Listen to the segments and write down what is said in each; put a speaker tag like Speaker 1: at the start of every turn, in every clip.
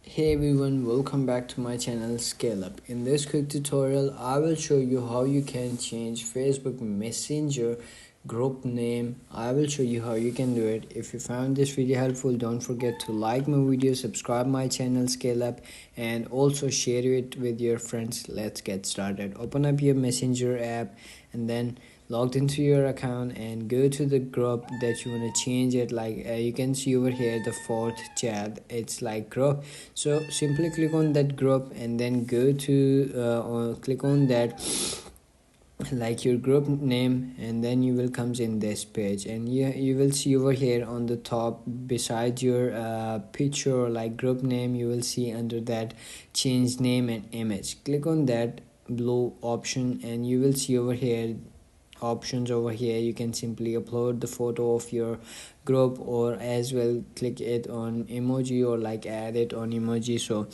Speaker 1: Hey everyone, welcome back to my channel Scale Up. In this quick tutorial, I will show you how you can change Facebook Messenger group name. I will show you how you can do it. If you found this video helpful, don't forget to like my video, subscribe my channel Scale Up, and also share it with your friends. Let's get started. Open up your Messenger app and then logged into your account and go to the group that you want to change it. Like you can see over here the fourth chat, it's like group. So simply click on that group and then go to click on that like your group name, and then you will comes in this page, and you will see over here on the top beside your picture or like group name, you will see under that change name and image. Click on that blue option and you will see over here options. Over here you can simply upload the photo of your group, or as well click it on emoji or like add it on emoji. So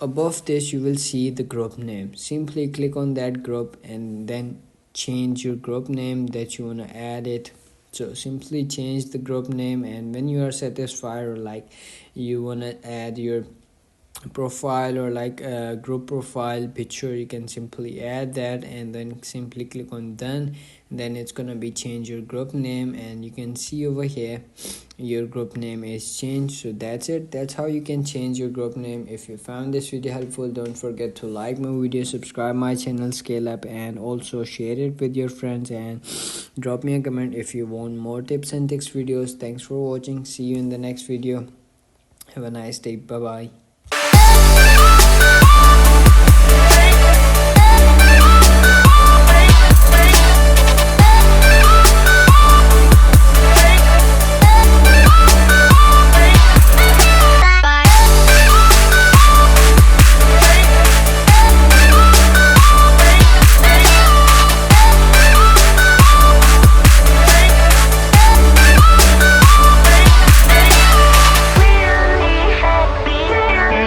Speaker 1: above this you will see the group name. Simply click on that group and then change your group name that you want to add it. So simply change the group name, and when you are satisfied or like you want to add your profile or like a group profile picture, you can simply add that and then simply click on done. Then it's gonna be change your group name, and you can see over here your group name is changed. So that's it, that's how you can change your group name. If you found this video helpful, don't forget to like my video, subscribe my channel Scale Up, and also share it with your friends, and drop me a comment if you want more tips and tricks videos. Thanks for watching, see you in the next video. Have a nice day, bye bye.